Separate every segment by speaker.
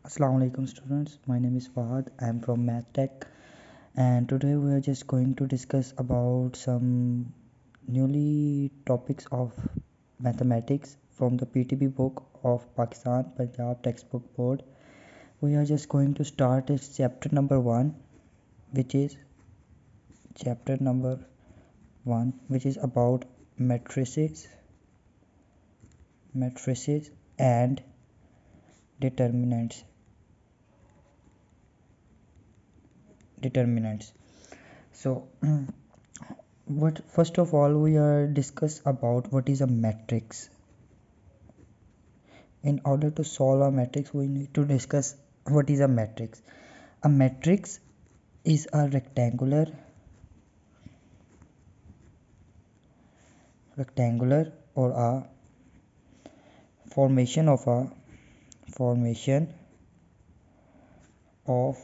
Speaker 1: Assalamu alaikum students, my name is Fahad. I am from Math Tech, and today we are just going to discuss about some newly topics of mathematics from the PTB book of Pakistan Punjab Textbook Board. We are just going to start its chapter number 1, which is chapter number 1 which is about matrices, matrices and determinants. Determinants. So what first of all we are discuss about what is a matrix. In order to solve a matrix we need to discuss what is a matrix. A matrix is a rectangular or a formation of a formation of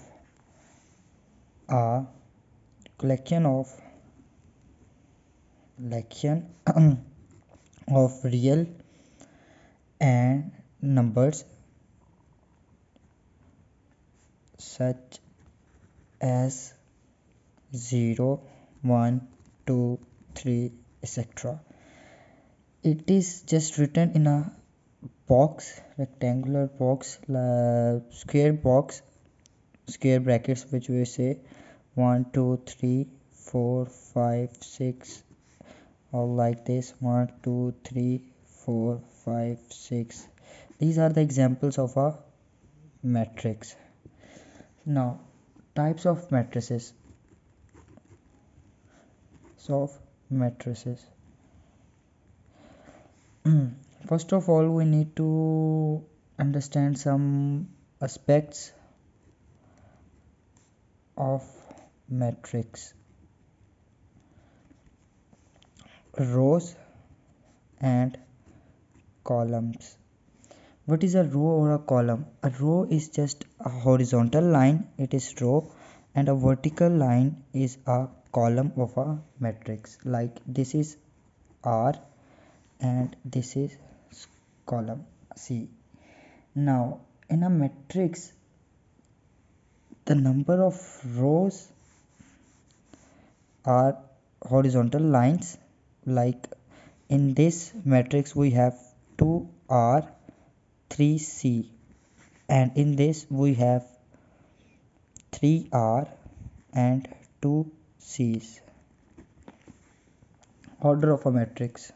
Speaker 1: a collection of real and numbers such as 0, 1, 2, 3, etc. It is just written in a box, rectangular box, square box, square brackets, which we say 1, 2, 3, 4, 5, 6, all like this 1, 2, 3, 4, 5, 6. These are the examples of a matrix. Now, types of matrices. So, matrices. First of all, we need to understand some aspects of matrix. Rows and columns. What is a row or a column? A row is just a horizontal line, it is row, and a vertical line is a column of a matrix. Like this is R and this is column C. Now in a matrix the number of rows are horizontal lines. Like in this matrix we have 2R 3C, and in this we have 3R and 2 C's. Order of a matrix.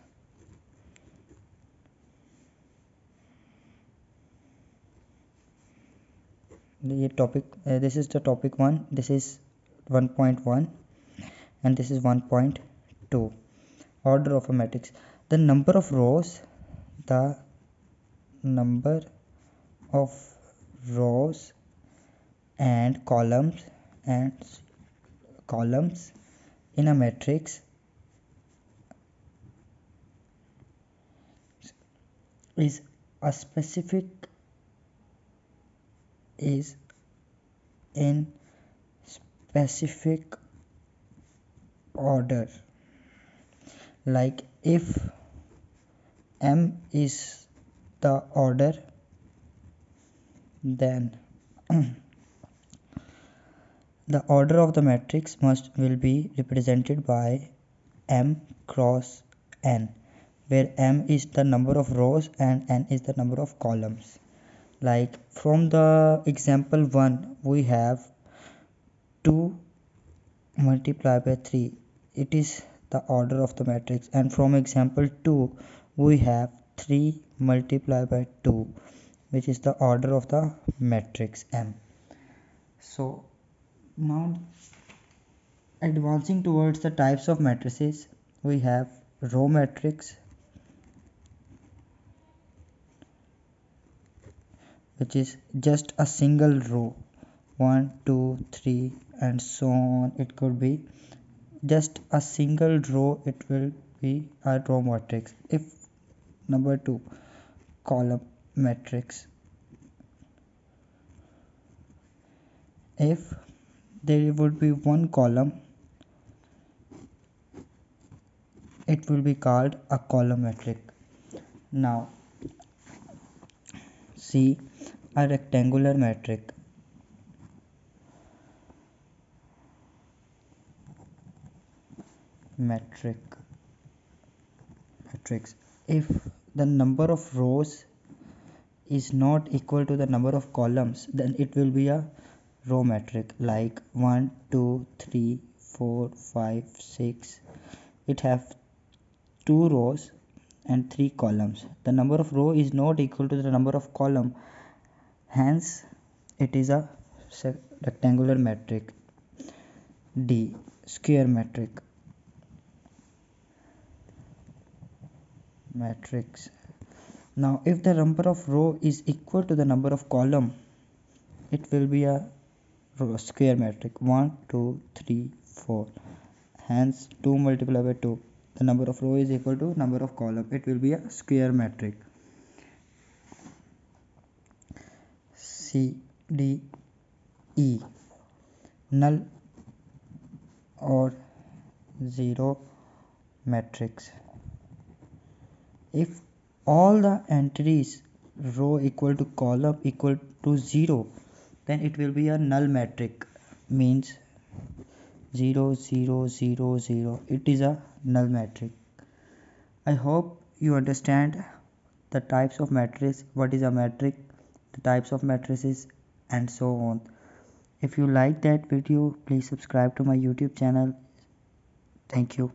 Speaker 1: This is the topic 1, this is 1.1, and this is 1.2. Order of a matrix. The number of rows, the number of rows and columns in a matrix is a specific is in specific order. Like if M is the order, then the order of the matrix will be represented by M cross N, where M is the number of rows and N is the number of columns. Like from the example 1 we have 2 multiplied by 3, it is the order of the matrix, and from example 2 we have 3 multiplied by 2, which is the order of the matrix M. So now advancing towards the types of matrices, we have row matrix, which is just a single row, 1, 2, 3, and so on. It could be just a single row, it will be a row matrix. If number 2, column matrix, if there would be one column, it will be called a column matrix. Now see, A rectangular matrix. Matrix. If the number of rows is not equal to the number of columns, then it will be a row matrix, like 1 2 3 4 5 6. It have 2 rows and 3 columns. The number of row is not equal to the number of column, hence it is a rectangular matrix. D. Square matrix. Now if the number of row is equal to the number of column, it will be a square matrix. 1 2 3 4, hence 2 multiplied by 2, the number of row is equal to number of column, it will be a square matrix. C D E. Null or zero matrix. If all the entries row equal to column equal to 0, then it will be a null matrix, means 0 0 0 0. It is a null matrix. I hope you understand the types of matrix, what is a matrix, the types of matrices, and so on. If you like that video, please subscribe to my YouTube channel. Thank you.